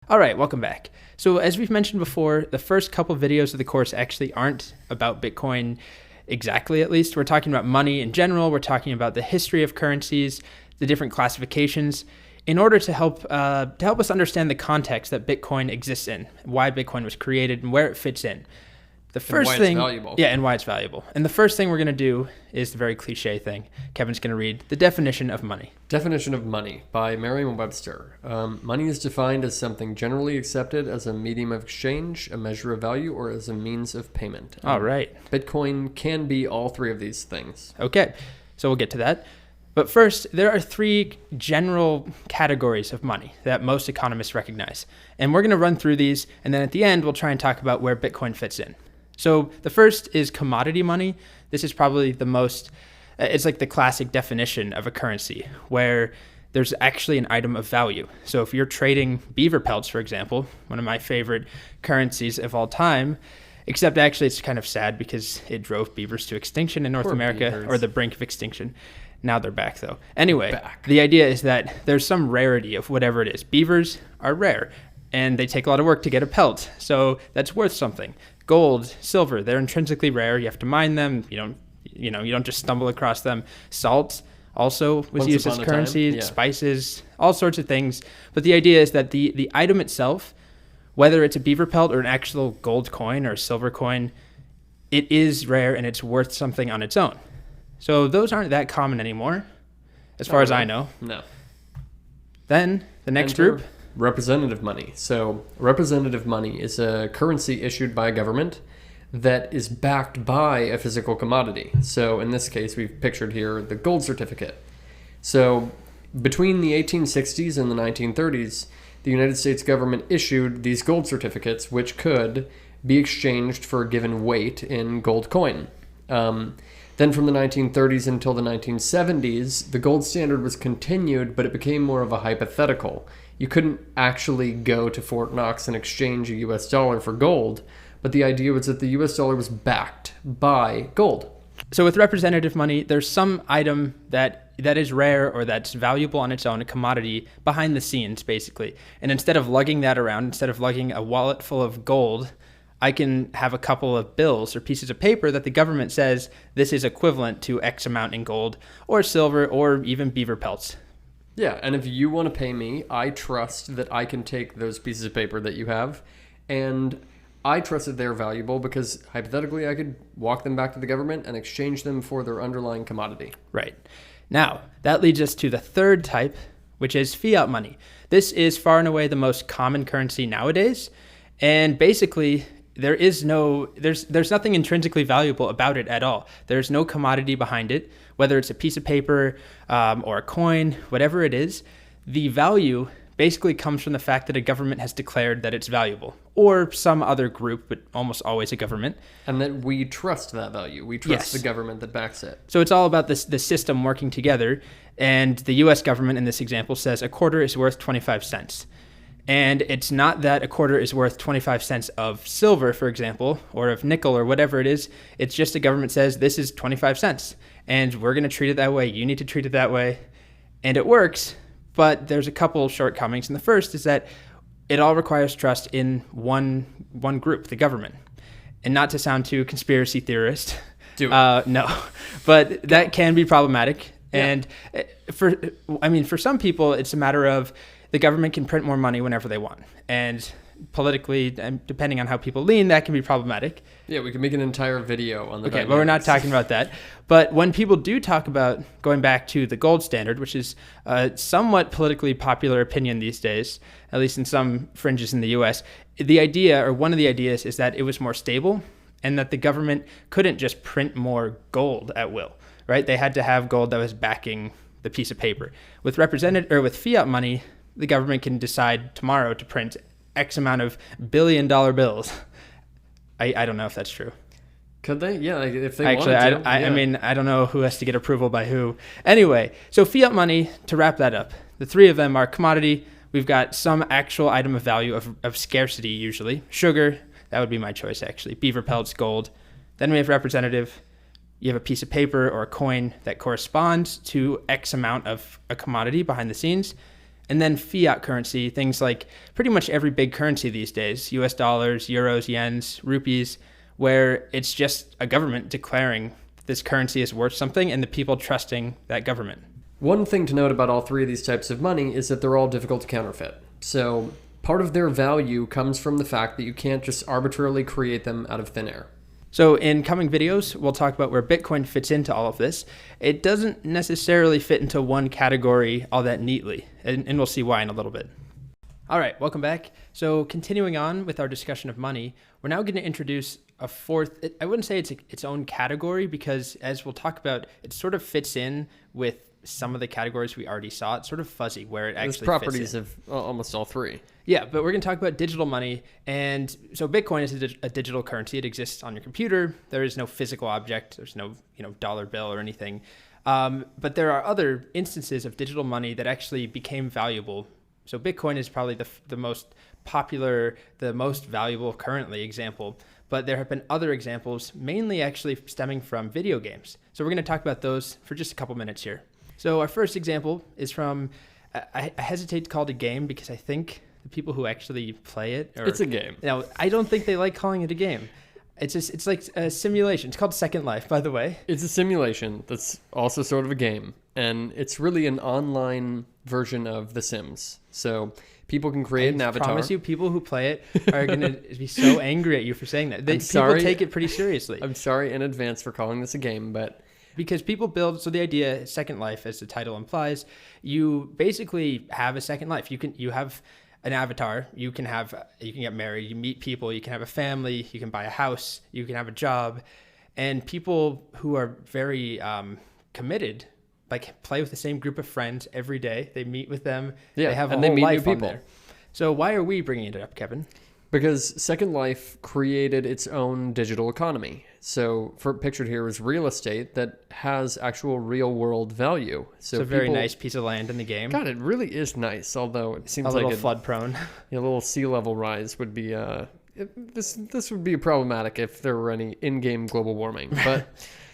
All right, welcome back. So as we've mentioned before, the first couple videos of the course actually aren't about Bitcoin exactly, at least. We're talking about money in general. We're talking about the history of currencies, the different classifications, in order to help us understand the context that Bitcoin exists in, why Bitcoin was created, and where it fits in. The first why thing, it's valuable. yeah, and why it's valuable. And the first thing we're going to do is the very cliche thing. Kevin's going to read the definition of money. Definition of money by Merriam-Webster. Money is defined as something generally accepted as a medium of exchange, a measure of value, or as a means of payment. All right. Bitcoin can be all three of these things. Okay, so we'll get to that. But first, there are three general categories of money that most economists recognize. And we're going to run through these, and then at the end, we'll try and talk about where Bitcoin fits in. So the first is commodity money. This is probably the most, it's like the classic definition of a currency where there's actually an item of value. So if you're trading beaver pelts, for example, one of my favorite currencies of all time, except actually it's kind of sad because it drove beavers to extinction in North America, beavers. or the brink of extinction. Now they're back though. Anyway, the idea is that there's some rarity of whatever it is. Beavers are rare and they take a lot of work to get a pelt. So that's worth something. Gold, silver, they're intrinsically rare. You have to mine them. You don't just stumble across them. Salt also was used as currency, spices, all sorts of things. But the idea is that the item itself, whether it's a beaver pelt or an actual gold coin or a silver coin, it is rare and it's worth something on its own. So those aren't that common anymore, as far as I know. No. Then the next group. Representative money. So representative money is a currency issued by a government that is backed by a physical commodity. So in this case, we've pictured here the gold certificate. So between the 1860s and the 1930s, the United States government issued these gold certificates, which could be exchanged for a given weight in gold coin. Then from the 1930s until the 1970s, the gold standard was continued, but it became more of a hypothetical. You couldn't actually go to Fort Knox and exchange a US dollar for gold, but the idea was that the US dollar was backed by gold. So with representative money, there's some item that is rare or that's valuable on its own, a commodity behind the scenes, basically. And instead of lugging that around, instead of lugging a wallet full of gold, I can have a couple of bills or pieces of paper that the government says this is equivalent to X amount in gold or silver or even beaver pelts. Yeah, and if you want to pay me, I trust that I can take those pieces of paper that you have, and I trust that they're valuable because hypothetically I could walk them back to the government and exchange them for their underlying commodity. Right. Now, that leads us to the third type, which is fiat money. This is far and away the most common currency nowadays, and basically there's nothing intrinsically valuable about it at all. There's no commodity behind it, whether it's a piece of paper or a coin, whatever it is. The value basically comes from the fact that a government has declared that it's valuable, or some other group, but almost always a government. And that we trust that value. We trust the government that backs it. So it's all about the system working together. And the U.S. government in this example says a quarter is worth 25 cents. And it's not that a quarter is worth 25 cents of silver, for example, or of nickel or whatever it is. It's just the government says this is 25 cents and we're going to treat it that way. You need to treat it that way. And it works, but there's a couple shortcomings. And the first is that it all requires trust in one group, the government. And not to sound too conspiracy theorist. Do it. No, but that can be problematic. Yeah. And for some people, it's a matter of the government can print more money whenever they want. And politically, and depending on how people lean, that can be problematic. Yeah, we can make an entire video on the dynamics. But we're not talking about that. But when people do talk about going back to the gold standard, which is a somewhat politically popular opinion these days, at least in some fringes in the US, the idea, or one of the ideas, is that it was more stable and that the government couldn't just print more gold at will, right? They had to have gold that was backing the piece of paper. With fiat money, the government can decide tomorrow to print X amount of billion-dollar bills. I don't know if that's true. Could they? Yeah, if they wanted to. I mean, I don't know who has to get approval by who. Anyway, so fiat money, to wrap that up, the three of them are commodity. We've got some actual item of value of scarcity usually. Sugar, that would be my choice actually. Beaver pelts, gold. Then we have representative. You have a piece of paper or a coin that corresponds to X amount of a commodity behind the scenes. And then fiat currency, things like pretty much every big currency these days, US dollars, euros, yens, rupees, where it's just a government declaring this currency is worth something and the people trusting that government. One thing to note about all three of these types of money is that they're all difficult to counterfeit. So part of their value comes from the fact that you can't just arbitrarily create them out of thin air. So in coming videos, we'll talk about where Bitcoin fits into all of this. It doesn't necessarily fit into one category all that neatly, and we'll see why in a little bit. All right, welcome back. So continuing on with our discussion of money, we're now going to introduce a fourth, I wouldn't say it's its own category because as we'll talk about, it sort of fits in with some of the categories we already saw. It's sort of fuzzy where it actually fits in. There's properties of almost all three. Yeah, but we're going to talk about digital money. And so Bitcoin is a digital currency. It exists on your computer. There is no physical object. There's no dollar bill or anything. But there are other instances of digital money that actually became valuable. So Bitcoin is probably the most popular, the most valuable currently example. But there have been other examples, mainly actually stemming from video games. So we're going to talk about those for just a couple minutes here. So our first example is from, I hesitate to call it a game because I think the people who actually play it, it's a game. I don't think they like calling it a game. It's like a simulation. It's called Second Life, by the way. It's a simulation that's also sort of a game, and it's really an online version of The Sims. So people can create an avatar. I promise you, people who play it are going to be so angry at you for saying that. People take it pretty seriously. I'm sorry in advance for calling this a game, but because people build, so the idea, Second Life, as the title implies, you basically have a second life. You have an avatar. You can get married. You meet people. You can have a family. You can buy a house. You can have a job, and people who are very committed, like play with the same group of friends every day. They meet with them. Yeah, they have a and whole they meet life new on people. there. So why are we bringing it up, Kevin? Because Second Life created its own digital economy. So pictured here is real estate that has actual real world value. So it's a very nice piece of land in the game. God, it really is nice, although it seems a like little flood prone. A little sea level rise would be this would be problematic if there were any in-game global warming. But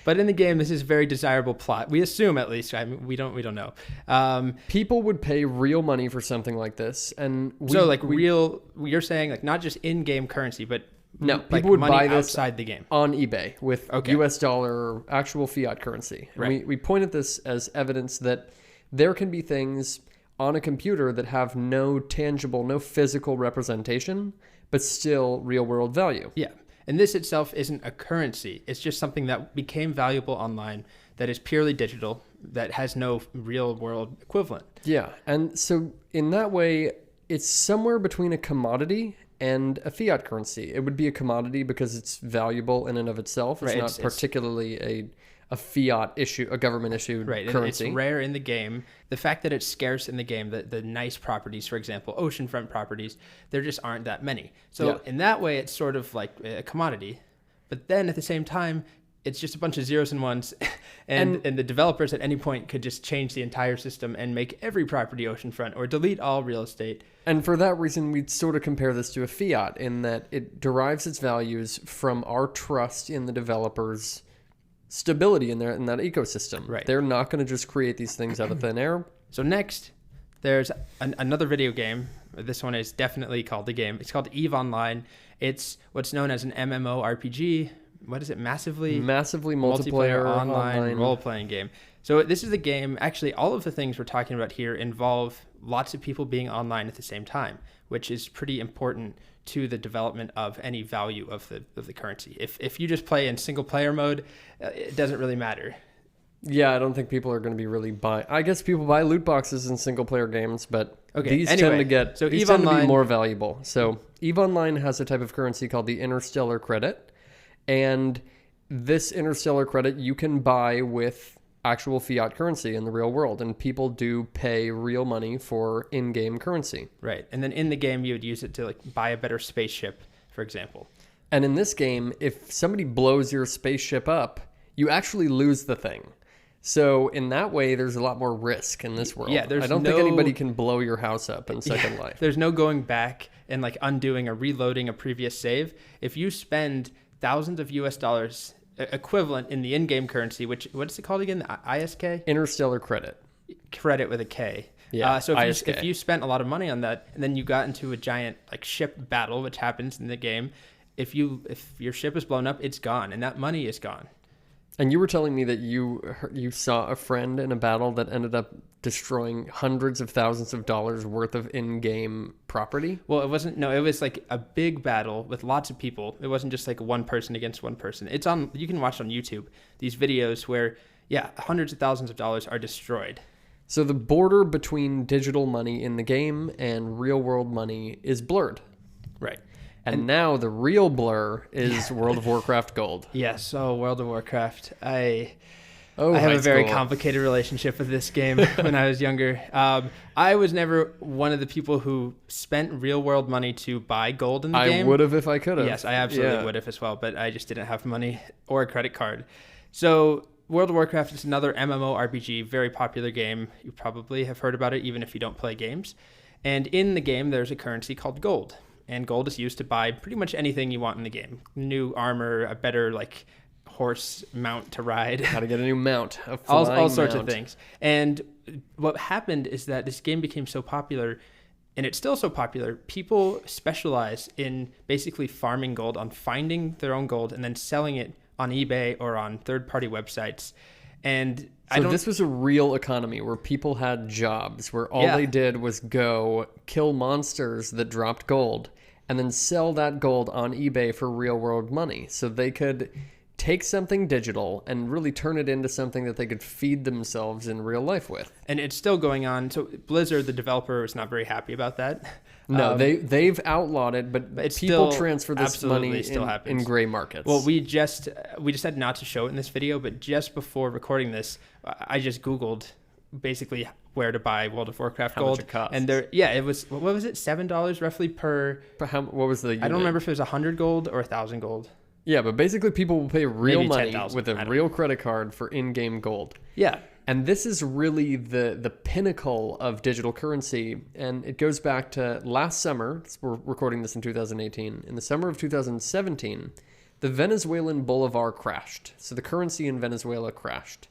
But in the game, this is a very desirable plot. We assume, at least. I mean, we don't know. People would pay real money for something like this, and real. You're saying like not just in-game currency, but no, like people would money buy this outside the game on eBay with US dollar actual fiat currency. And right. we pointed this as evidence that there can be things on a computer that have no tangible, no physical representation, but still real-world value. Yeah. And this itself isn't a currency. It's just something that became valuable online that is purely digital, that has no real world equivalent. Yeah. And so in that way, it's somewhere between a commodity and a fiat currency. It would be a commodity because it's valuable in and of itself. It's not particularly a fiat issue, a government issued currency. It's rare in the game. The fact that it's scarce in the game, the nice properties, for example, oceanfront properties, there just aren't that many. So in that way, it's sort of like a commodity. But then at the same time, it's just a bunch of zeros and ones. and the developers at any point could just change the entire system and make every property oceanfront or delete all real estate. And for that reason, we'd sort of compare this to a fiat in that it derives its values from our trust in the developers' stability in that ecosystem. Right. They're not going to just create these things out of thin air. So next, there's another video game. This one is definitely called the game. It's called EVE Online. It's what's known as an MMORPG. What is it? Massively multiplayer online role-playing game. So this is the game. Actually, all of the things we're talking about here involve lots of people being online at the same time, which is pretty important to the development of any value of the currency. If you just play in single player mode, it doesn't really matter. Yeah, I don't think people are going to be really buying. I guess people buy loot boxes in single player games, but these tend to be more valuable. So EVE Online has a type of currency called the Interstellar Credit, and this Interstellar Credit you can buy with actual fiat currency in the real world, and people do pay real money for in-game currency. Right, and then in the game you would use it to like buy a better spaceship, for example. And in this game, if somebody blows your spaceship up, you actually lose the thing. So in that way, there's a lot more risk in this world. Yeah, I don't think anybody can blow your house up in Second Life. There's no going back and like undoing or reloading a previous save. If you spend thousands of US dollars equivalent in the in-game currency, which what is it called again? The ISK? Interstellar Credit. Credit with a K. Yeah, So ISK. if you spent a lot of money on that, and then you got into a giant like ship battle, which happens in the game, if your ship is blown up, it's gone, and that money is gone. And you were telling me that you saw a friend in a battle that ended up destroying hundreds of thousands of dollars worth of in-game property? Well, it wasn't. No, it was like a big battle with lots of people. It wasn't just like one person against one person. It's on. You can watch on YouTube these videos where, yeah, hundreds of thousands of dollars are destroyed. So the border between digital money in the game and real-world money is blurred. Right. And now the real blur is World of Warcraft Gold. Yes. So World of Warcraft. I have a very complicated relationship with this game when I was younger. I was never one of the people who spent real world money to buy gold in the game. I would have if I could have. Yes, I absolutely would have as well, but I just didn't have money or a credit card. So World of Warcraft is another MMORPG, very popular game. You probably have heard about it even if you don't play games. And in the game, there's a currency called gold. And gold is used to buy pretty much anything you want in the game. New armor, a better like horse mount to ride. How to get a new mount, all sorts of things. And what happened is that this game became so popular, and it's still so popular. People specialize in basically farming gold, on finding their own gold and then selling it on eBay or on third-party websites. And so this was a real economy where people had jobs, where all they did was go kill monsters that dropped gold and then sell that gold on eBay for real-world money. So they could take something digital and really turn it into something that they could feed themselves in real life with. And it's still going on. So Blizzard, the developer, is not very happy about that. No, they've outlawed it, but people transfer this money in gray markets. Well, we just had not to show it in this video, but just before recording this, I just Googled basically where to buy World of Warcraft gold. How much it costs. And it was, what was it, $7 roughly per... What was the unit? I don't remember if it was 100 gold or 1,000 gold. Yeah, but basically people will pay real Maybe money 10,000. with a real credit card for in-game gold. Yeah. And this is really the pinnacle of digital currency. And it goes back to last summer. We're recording this in 2018. In the summer of 2017, the Venezuelan bolivar crashed. So the currency in Venezuela crashed.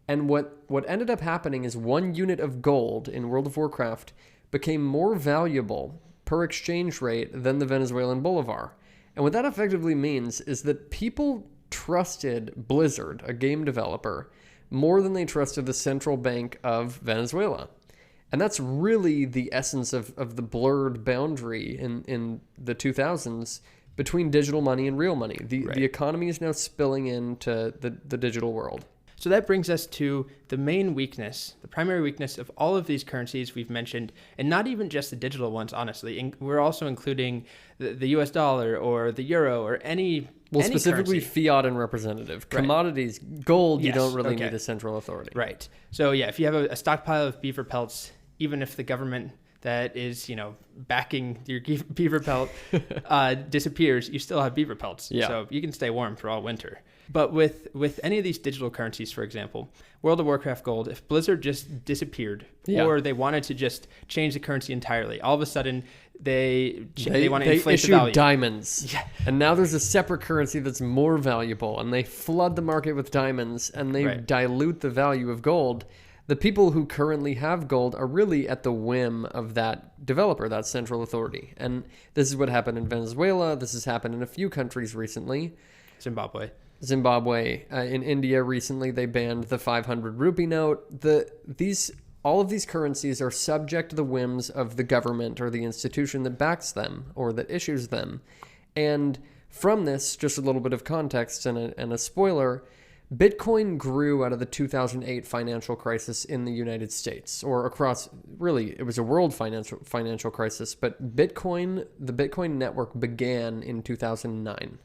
And what ended up happening is 1 unit of gold in World of Warcraft became more valuable per exchange rate than the Venezuelan bolivar. And what that effectively means is that people trusted Blizzard, a game developer, more than they trusted the central bank of Venezuela. And that's really the essence of the blurred boundary in the 2000s between digital money and real money. The economy is now spilling into the digital world. So that brings us to the main weakness, the primary weakness of all of these currencies we've mentioned, and not even just the digital ones, honestly. We're also including the US dollar or the euro or any specifically currency. Fiat and representative. Commodities, gold, you don't really need a central authority. Right. So yeah, if you have a stockpile of beaver pelts, even if the government that is, backing your beaver pelt disappears, you still have beaver pelts. Yeah. So you can stay warm for all winter. But with any of these digital currencies, for example, World of Warcraft Gold, if Blizzard just disappeared or they wanted to just change the currency entirely, all of a sudden they want to inflate the value. Diamonds. Yeah. And now there's a separate currency that's more valuable, and they flood the market with diamonds and they dilute the value of gold. The people who currently have gold are really at the whim of that developer, that central authority. And this is what happened in Venezuela. This has happened in a few countries recently. Zimbabwe. In India recently, they banned the 500 rupee note. All of these currencies are subject to the whims of the government or the institution that backs them or that issues them. And from this, just a little bit of context and a spoiler, Bitcoin grew out of the 2008 financial crisis in the United States, or across, really, it was a world financial crisis, but the Bitcoin network began in 2009.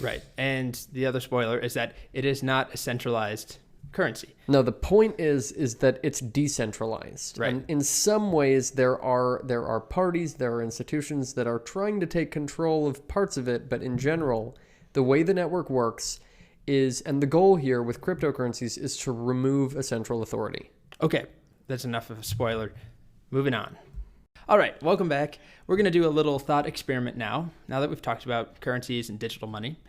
Right. And the other spoiler is that it is not a centralized currency. No, the point is that it's decentralized. Right. And in some ways, there are parties, there are institutions that are trying to take control of parts of it, but in general, the way the network works is, and the goal here with cryptocurrencies is to remove a central authority. Okay, that's enough of a spoiler. Moving on. All right, welcome back. We're going to do a little thought experiment now that we've talked about currencies and digital money.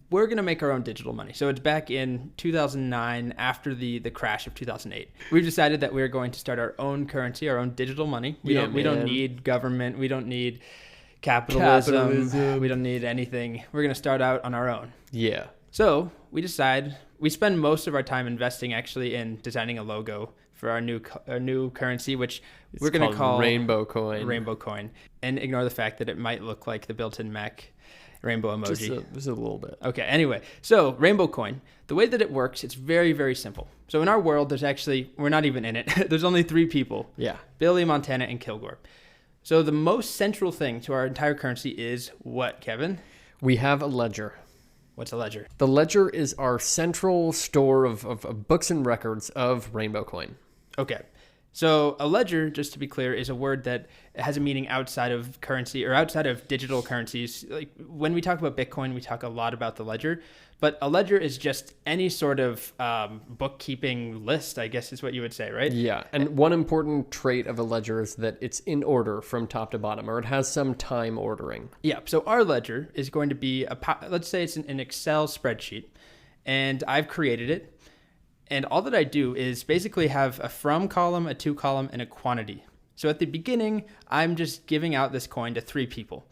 we're going to make our own digital money. So it's back in 2009, after the crash of 2008. We've decided that we're going to start our own currency, our own digital money. We don't need government. We don't need capitalism. We don't need anything. We're going to start out on our own. Yeah. So we spend most of our time investing actually in designing a logo for our new currency, which we're going to call Rainbow Coin, and ignore the fact that it might look like the built-in Mac rainbow emoji. Just a little bit. Okay, anyway, so Rainbow Coin, the way that it works, it's very, very simple. So in our world, we're not even in it. There's only 3 people. Yeah. Billy, Montana, and Kilgore. So the most central thing to our entire currency is what, Kevin? We have a ledger. What's a ledger? The ledger is our central store of books and records of Rainbow Coin. Okay. So a ledger, just to be clear, is a word that has a meaning outside of currency or outside of digital currencies. Like when we talk about Bitcoin, we talk a lot about the ledger, but a ledger is just any sort of bookkeeping list, I guess is what you would say, right? Yeah. And one important trait of a ledger is that it's in order from top to bottom, or it has some time ordering. Yeah. So our ledger is going to be let's say it's an Excel spreadsheet, and I've created it. And all that I do is basically have a from column, a to column, and a quantity. So at the beginning, I'm just giving out this coin to 3 people.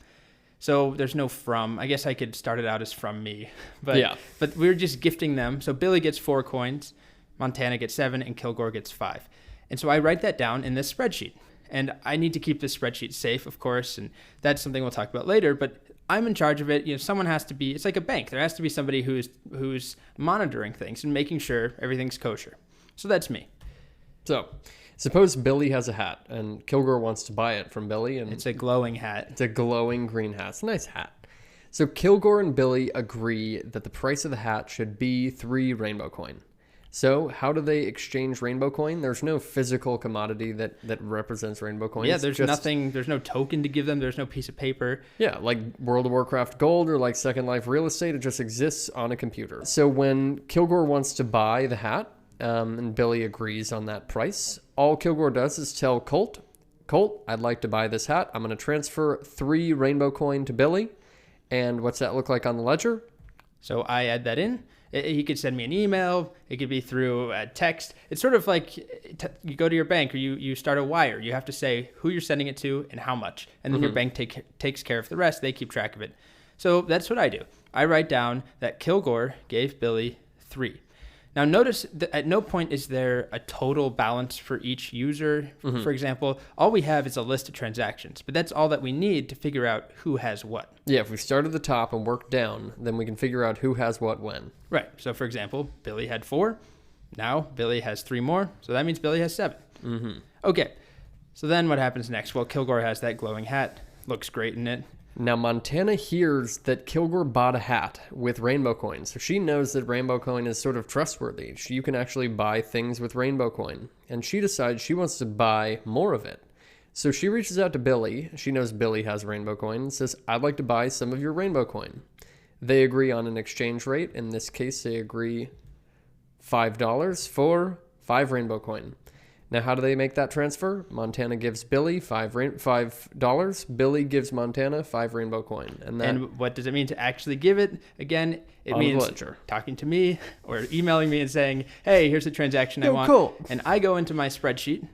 So there's no from. I guess I could start it out as from me. But we're just gifting them. So Billy gets 4 coins, Montana gets 7, and Kilgore gets 5. And so I write that down in this spreadsheet. And I need to keep this spreadsheet safe, of course, and that's something we'll talk about later. But I'm in charge of it. Someone has to be. It's like a bank. There has to be somebody who's monitoring things and making sure everything's kosher. So that's me. So, suppose Billy has a hat, and Kilgore wants to buy it from Billy, and it's a glowing hat. It's a glowing green hat. It's a nice hat. So Kilgore and Billy agree that the price of the hat should be 3 Rainbow Coin. So how do they exchange Rainbow Coin? There's no physical commodity that represents Rainbow Coin. Yeah, there's nothing. There's no token to give them. There's no piece of paper. Yeah, like World of Warcraft Gold or like Second Life real estate. It just exists on a computer. So when Kilgore wants to buy the hat, and Billy agrees on that price, all Kilgore does is tell Colt, I'd like to buy this hat. I'm going to transfer 3 Rainbow Coin to Billy. And what's that look like on the ledger? So I add that in. He could send me an email. It could be through a text. It's sort of like you go to your bank or you start a wire. You have to say who you're sending it to and how much. And then your bank takes care of the rest. They keep track of it. So that's what I do. I write down that Kilgore gave Billy 3. Now notice that at no point is there a total balance for each user. For example, all we have is a list of transactions, but that's all that we need to figure out who has what. Yeah, if we start at the top and work down, then we can figure out who has what when. Right. So for example, Billy had 4. Now Billy has 3 more. So that means Billy has 7. Okay. So then what happens next? Well, Kilgore has that glowing hat. Looks great in it. Now, Montana hears that Kilgore bought a hat with Rainbow Coin, so she knows that Rainbow Coin is sort of trustworthy. You can actually buy things with Rainbow Coin, and she decides she wants to buy more of it. So she reaches out to Billy. She knows Billy has Rainbow Coin and says, I'd like to buy some of your Rainbow Coin. They agree on an exchange rate. In this case, they agree $5 for 5 Rainbow Coin. Now, how do they make that transfer? Montana gives Billy $5. Billy gives Montana 5 Rainbow Coin. And what does it mean to actually give it? Again, it means talking to me or emailing me and saying, hey, here's the transaction I want. Cool. And I go into my spreadsheet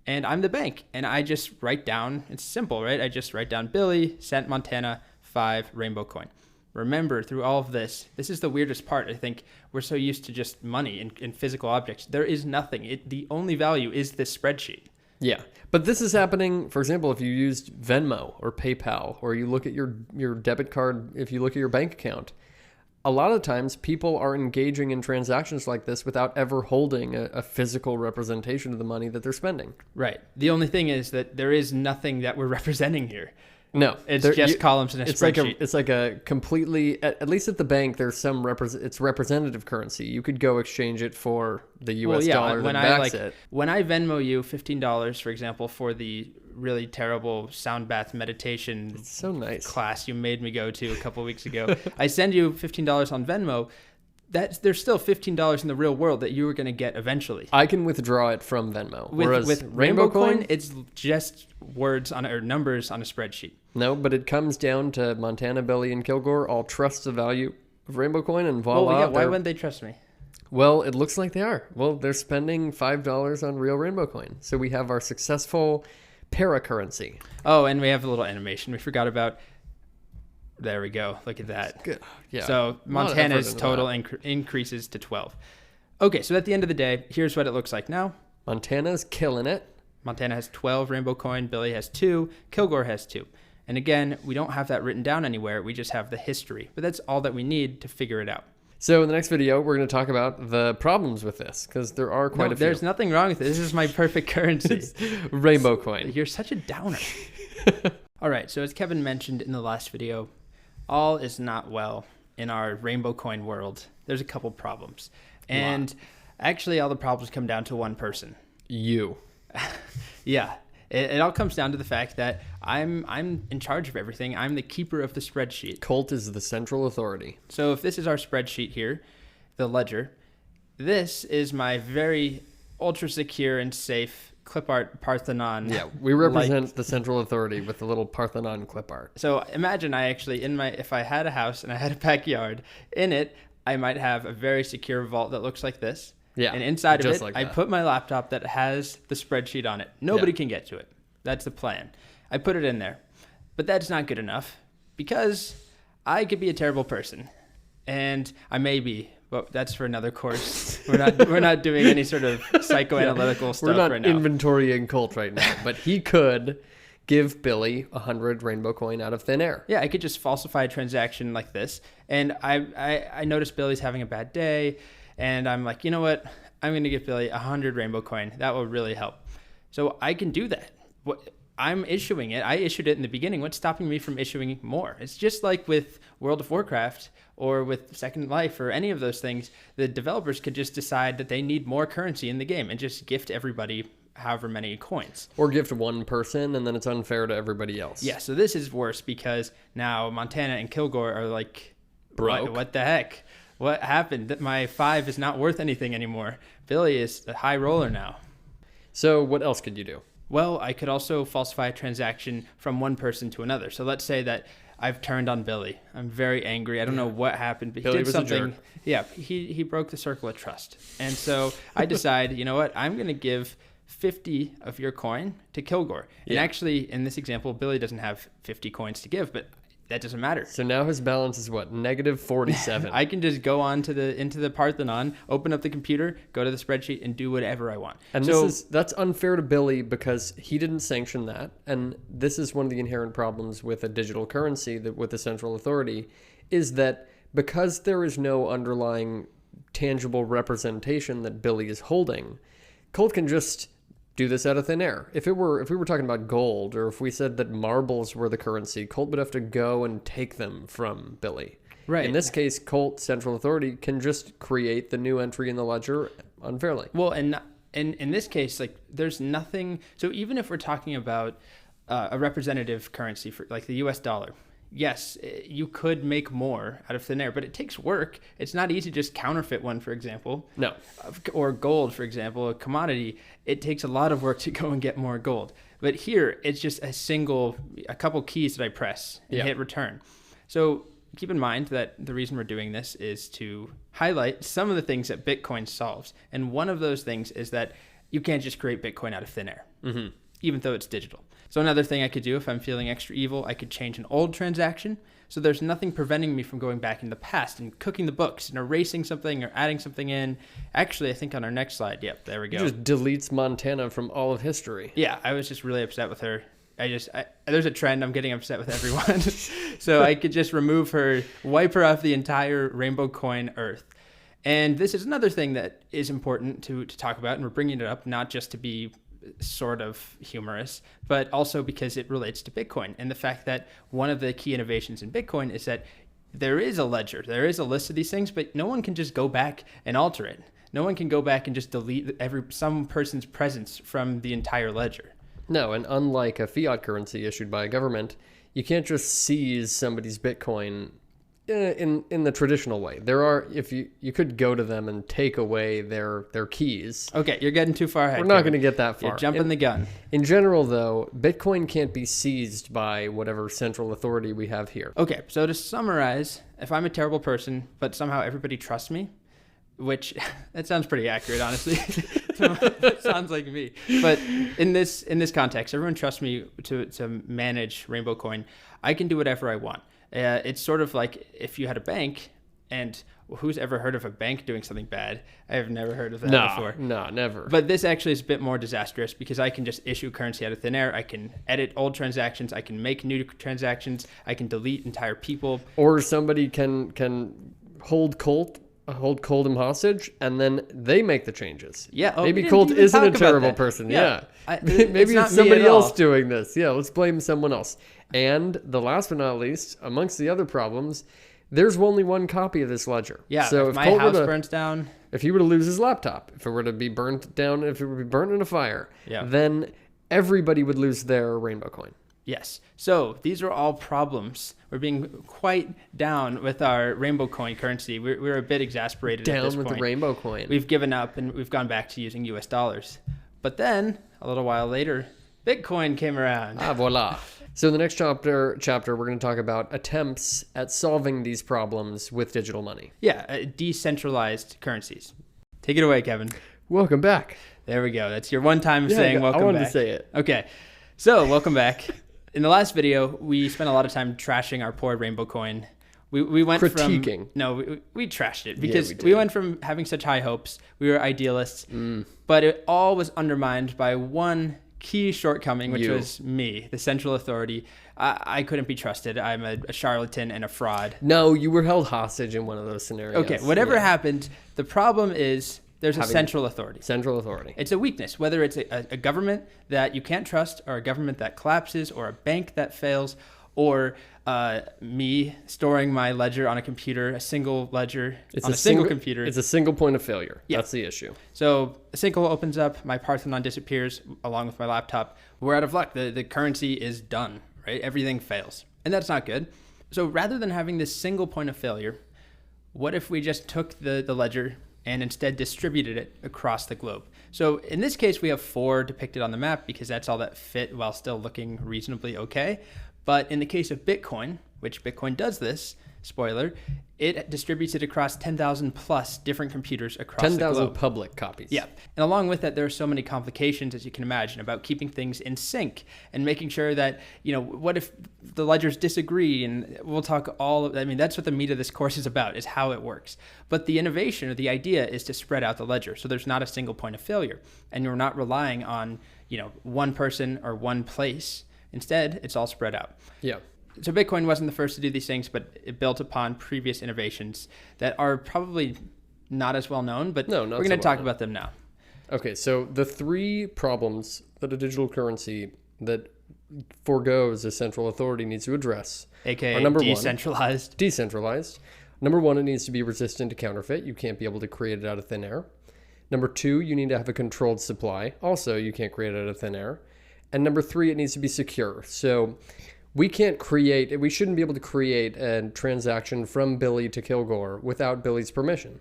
and I'm the bank. And I just write down, it's simple, right? I just write down Billy sent Montana 5 Rainbow Coin. Remember, through all of this is the weirdest part. I think we're so used to just money and physical objects. There is nothing. The only value is this spreadsheet. Yeah. But this is happening, for example, if you used Venmo or PayPal, or you look at your debit card, if you look at your bank account. A lot of times people are engaging in transactions like this without ever holding a physical representation of the money that they're spending. Right. The only thing is that there is nothing that we're representing here. No, it's just columns in a spreadsheet. It's like a completely, at least at the bank, there's some it's representative currency. You could go exchange it for the U.S. dollar that backs it. When I Venmo you $15, for example, for the really terrible sound bath meditation class you made me go to a couple of weeks ago, I send you $15 on Venmo. There's still $15 in the real world that you were going to get eventually. I can withdraw it from Venmo. With Rainbow Coin, it's just words or numbers on a spreadsheet. No, but it comes down to Montana, Billy, and Kilgore all trust the value of Rainbow Coin, and voila. Well, yeah, why wouldn't they trust me? Well, it looks like they are. Well, they're spending $5 on real Rainbow Coin. So we have our successful paracurrency. Oh, and we have a little animation we forgot about. There we go. Look at that. Good. Yeah. So Montana's total increases to 12. Okay, so at the end of the day, here's what it looks like now. Montana's killing it. Montana has 12 Rainbow Coin. Billy has 2. Kilgore has 2. And again, we don't have that written down anywhere. We just have the history. But that's all that we need to figure it out. So in the next video, we're going to talk about the problems with this, because there are quite a few. There's nothing wrong with it. This is my perfect currency. Rainbow Coin. You're such a downer. All right, so as Kevin mentioned in the last video, all is not well in our Rainbow Coin world. There's a couple problems. And actually, all the problems come down to one person. You. Yeah. It all comes down to the fact that I'm in charge of everything. I'm the keeper of the spreadsheet. Colt is the central authority. So if this is our spreadsheet here, the ledger, this is my very ultra secure and safe clip art Parthenon. Yeah, we represent the central authority with the little Parthenon clip art. So imagine if I had a house and I had a backyard, in it, I might have a very secure vault that looks like this. Yeah, and inside of it, like I put my laptop that has the spreadsheet on it. Nobody can get to it. That's the plan. I put it in there. But that's not good enough because I could be a terrible person. And I may be, but that's for another course. We're not doing any sort of psychoanalytical stuff right now. We're not inventorying Colt right now, but he could give Billy 100 Rainbow Coin out of thin air. Yeah, I could just falsify a transaction like this. And I noticed Billy's having a bad day. And I'm like, you know what? I'm going to give Billy 100 Rainbow Coin. That will really help. So I can do that. I'm issuing it. I issued it in the beginning. What's stopping me from issuing more? It's just like with World of Warcraft or with Second Life or any of those things. The developers could just decide that they need more currency in the game and just gift everybody however many coins. Or gift one person, and then it's unfair to everybody else. Yeah, so this is worse because now Montana and Kilgore are like, broke. What the heck? What happened? That my 5 is not worth anything anymore. Billy is a high roller now. So what else could you do? Well, I could also falsify a transaction from one person to another. So let's say that I've turned on Billy. I'm very angry. I don't know what happened, but Billy he did something. was a jerk. Yeah, he broke the circle of trust. And so I decide, you know what? I'm going to give 50 of your coin to Kilgore. And actually, in this example, Billy doesn't have 50 coins to give, but that doesn't matter. So now his balance is what? Negative 47. I can just go on to into the Parthenon, open up the computer, go to the spreadsheet, and do whatever I want. And that's unfair to Billy because he didn't sanction that. And this is one of the inherent problems with a digital currency with the central authority, is that because there is no underlying tangible representation that Billy is holding, Colt can just do this out of thin air. If we were talking about gold, or if we said that marbles were the currency, Colt would have to go and take them from Billy. Right. In this case, Colt, central authority, can just create the new entry in the ledger unfairly. Well, and in this case, like there's nothing. So even if we're talking about a representative currency for like the U.S. dollar, yes, you could make more out of thin air, but it takes work. It's not easy to just counterfeit one, for example. No. Or gold, for example, a commodity. It takes a lot of work to go and get more gold. But here, it's just a couple keys that I press and hit return. So keep in mind that the reason we're doing this is to highlight some of the things that Bitcoin solves. And one of those things is that you can't just create Bitcoin out of thin air. Mm-hmm. Even though it's digital. So another thing I could do if I'm feeling extra evil, I could change an old transaction. So there's nothing preventing me from going back in the past and cooking the books and erasing something or adding something in. Actually, I think on our next slide, yep, there we go. He just deletes Montana from all of history. Yeah, I was just really upset with her. There's a trend, I'm getting upset with everyone. So I could just remove her, wipe her off the entire Rainbow Coin earth. And this is another thing that is important to talk about, and we're bringing it up not just to be sort of humorous, but also because it relates to Bitcoin and the fact that one of the key innovations in Bitcoin is that there is a ledger, there is a list of these things, but no one can just go back and alter it. No one can go back and just delete some person's presence from the entire ledger. No, and unlike a fiat currency issued by a government, you can't just seize somebody's Bitcoin in the traditional way. There are, if you could go to them and take away their keys. Okay, you're getting too far ahead. We're not going to get that far. You're jumping the gun. In general, though, Bitcoin can't be seized by whatever central authority we have here. Okay, so to summarize, if I'm a terrible person, but somehow everybody trusts me, which that sounds pretty accurate, honestly. It sounds like me. But in this context, everyone trusts me to manage Rainbow Coin. I can do whatever I want. It's sort of like if you had a bank, and who's ever heard of a bank doing something bad? I have never heard of that before. No, never. But this actually is a bit more disastrous because I can just issue currency out of thin air. I can edit old transactions. I can make new transactions. I can delete entire people. Or somebody can hold Coldham hostage, and then they make the changes. Yeah. Maybe Colt isn't a terrible person. Yeah. Maybe it's somebody else doing this. Yeah, let's blame someone else. And the last but not least, amongst the other problems, there's only one copy of this ledger. Yeah, so if my house burns down... If he were to lose his laptop, if it were to be burnt down, if it were to be burnt in a fire, then everybody would lose their Rainbow Coin. Yes. So these are all problems. We're being quite down with our Rainbow Coin currency. We're a bit exasperated at this point. Down with the Rainbow Coin. We've given up and we've gone back to using US dollars. But then, a little while later, Bitcoin came around. Ah, voila. So in the next chapter, we're going to talk about attempts at solving these problems with digital money. Yeah, decentralized currencies. Take it away, Kevin. Welcome back. There we go. That's your one time saying welcome back. I wanted to say it. Okay. So, welcome back. In the last video, we spent a lot of time trashing our poor Rainbow Coin. We went critiquing. We trashed it because we went from having such high hopes. We were idealists, but it all was undermined by one key shortcoming, which was me, the central authority. I couldn't be trusted. I'm a charlatan and a fraud. No, you were held hostage in one of those scenarios. Okay, whatever happened, the problem is there's a central authority. Central authority. It's a weakness, whether it's a government that you can't trust, or a government that collapses, or a bank that fails, or me storing my ledger on a computer, a single ledger on a single computer. It's a single point of failure. Yeah. That's the issue. So a sinkhole opens up, my Parthenon disappears along with my laptop. We're out of luck. The currency is done, right? Everything fails. And that's not good. So rather than having this single point of failure, what if we just took the ledger and instead distributed it across the globe? So in this case, we have 4 depicted on the map because that's all that fit while still looking reasonably okay. But in the case of Bitcoin, which Bitcoin does this, spoiler, it distributes it across 10,000 plus different computers across the globe. 10,000 public copies. Yeah. And along with that, there are so many complications, as you can imagine, about keeping things in sync and making sure that, what if the ledgers disagree? And we'll talk that's what the meat of this course is about, is how it works. But the innovation or the idea is to spread out the ledger. So there's not a single point of failure. And you're not relying on, one person or one place. Instead, it's all spread out. Yeah. So Bitcoin wasn't the first to do these things, but it built upon previous innovations that are probably not as well known, but we're going to talk about them now. Okay, so the 3 problems that a digital currency that forgoes a central authority needs to address AKA number decentralized. 1, decentralized. Number 1, it needs to be resistant to counterfeit. You can't be able to create it out of thin air. Number 2, you need to have a controlled supply. Also, you can't create it out of thin air. And number 3, it needs to be secure. So we shouldn't be able to create a transaction from Billy to Kilgore without Billy's permission.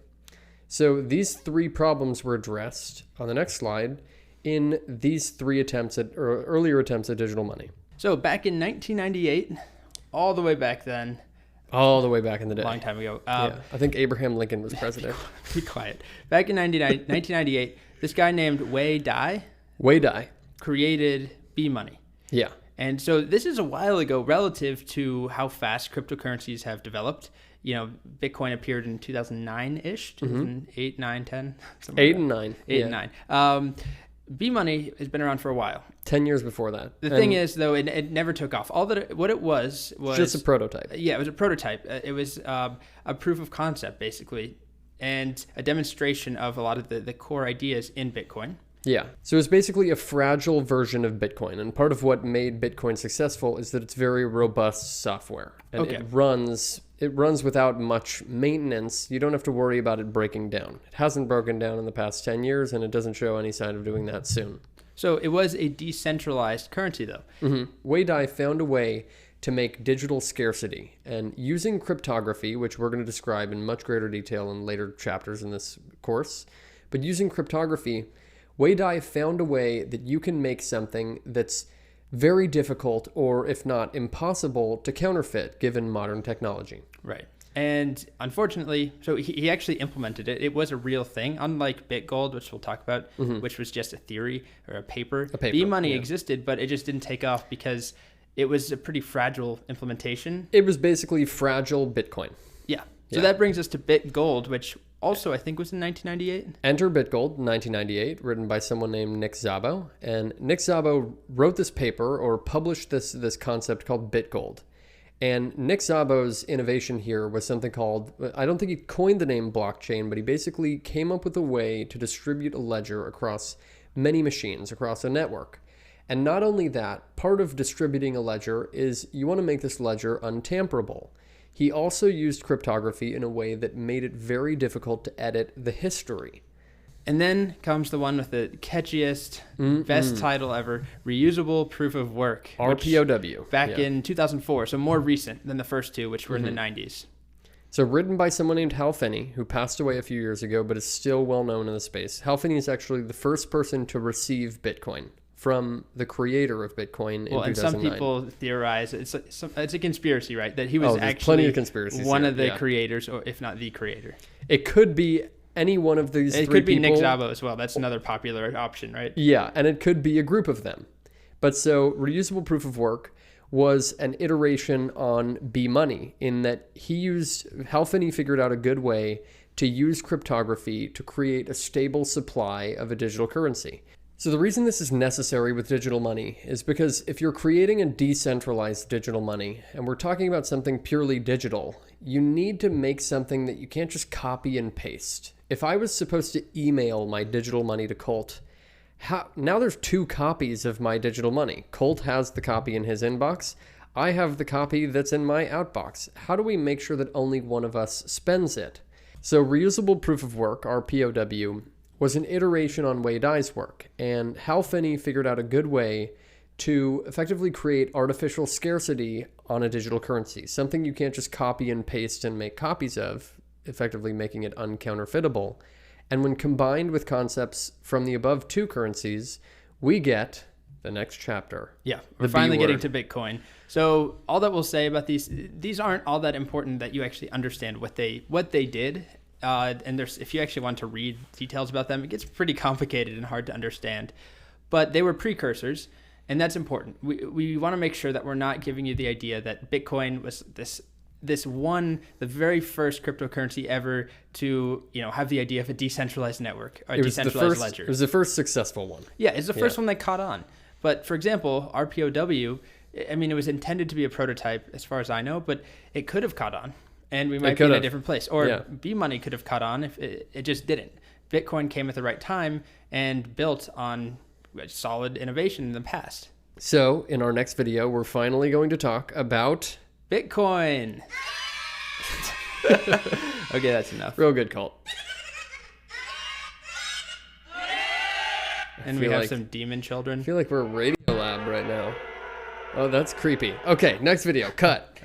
So these 3 problems were addressed on the next slide in these 3 earlier attempts at digital money. So back in 1998, all the way back then. All the way back in the day. A long time ago. I think Abraham Lincoln was president. Be quiet. Back in 1998, this guy named Wei Dai created B-Money. Yeah. And so this is a while ago relative to how fast cryptocurrencies have developed. Bitcoin appeared in 2009-ish, 2008, 9, 10. 8 and 9. 8 and 9. B-Money has been around for a while. 10 years before that. The thing is, though, it never took off. What it was just a prototype. Yeah, it was a prototype. It was a proof of concept, basically, and a demonstration of a lot of the core ideas in Bitcoin. Yeah. So it's basically a fragile version of Bitcoin. And part of what made Bitcoin successful is that it's very robust software. And it runs without much maintenance. You don't have to worry about it breaking down. It hasn't broken down in the past 10 years, and it doesn't show any sign of doing that soon. So it was a decentralized currency, though. Wei Dai found a way to make digital scarcity. And using cryptography, which we're going to describe in much greater detail in later chapters in this course, but using cryptography, Wei Dai found a way that you can make something that's very difficult, or if not impossible, to counterfeit given modern technology. Right. And unfortunately, so he actually implemented it. It was a real thing, unlike BitGold, which we'll talk about, which was just a theory or a paper. B-money existed, but it just didn't take off because it was a pretty fragile implementation. It was basically fragile Bitcoin. Yeah. So that brings us to BitGold, which also I think was in 1998. Enter BitGold, 1998, written by someone named Nick Szabo. And Nick Szabo wrote this paper or published this concept called BitGold. And Nick Szabo's innovation here was something called, I don't think he coined the name blockchain, but he basically came up with a way to distribute a ledger across many machines, across a network. And not only that, part of distributing a ledger is you want to make this ledger untamperable. He also used cryptography in a way that made it very difficult to edit the history. And then comes the one with the catchiest, best title ever, Reusable Proof of Work. RPOW. Back in 2004, so more recent than the first two, which were in the 90s. So written by someone named Hal Finney, who passed away a few years ago, but is still well known in the space. Hal Finney is actually the first person to receive Bitcoin from the creator of Bitcoin in 2009. And some people theorize, it's a conspiracy, right? That he was there's actually plenty of conspiracies one here. of the creators, or if not the creator. It could be any one of these three people. It could be Nick Szabo as well. That's another popular option, right? Yeah, and it could be a group of them. But so reusable proof of work was an iteration on B-money in that Hal Finney figured out a good way to use cryptography to create a stable supply of a digital currency. So the reason this is necessary with digital money is because if you're creating a decentralized digital money, and we're talking about something purely digital, you need to make something that you can't just copy and paste. If I was supposed to email my digital money to Colt, now there's two copies of my digital money. Colt has the copy in his inbox. I have the copy that's in my outbox. How do we make sure that only one of us spends it? So reusable proof of work, RPOW, was an iteration on Wei Dai's work, and Hal Finney figured out a good way to effectively create artificial scarcity on a digital currency, something you can't just copy and paste and make copies of, effectively making it uncounterfeitable. And when combined with concepts from the above two currencies, we get the next chapter. Yeah, we're finally getting to Bitcoin. So all that we'll say about these aren't all that important that you actually understand what they did. And if you actually want to read details about them, it gets pretty complicated and hard to understand. But they were precursors, and that's important. We want to make sure that we're not giving you the idea that Bitcoin was the very first cryptocurrency ever to have the idea of a decentralized network, or a decentralized ledger. It was the first successful one. Yeah, it's the first one that caught on. But for example, RPOW, I mean, it was intended to be a prototype as far as I know, but it could have caught on. And we might be in a different place. Or B-money could have caught on if it just didn't. Bitcoin came at the right time and built on solid innovation in the past. So in our next video, we're finally going to talk about Bitcoin. Okay, that's enough. Real good, Colt. And we have some demon children. I feel like we're a Radio Lab right now. Oh, that's creepy. Okay, next video. Cut.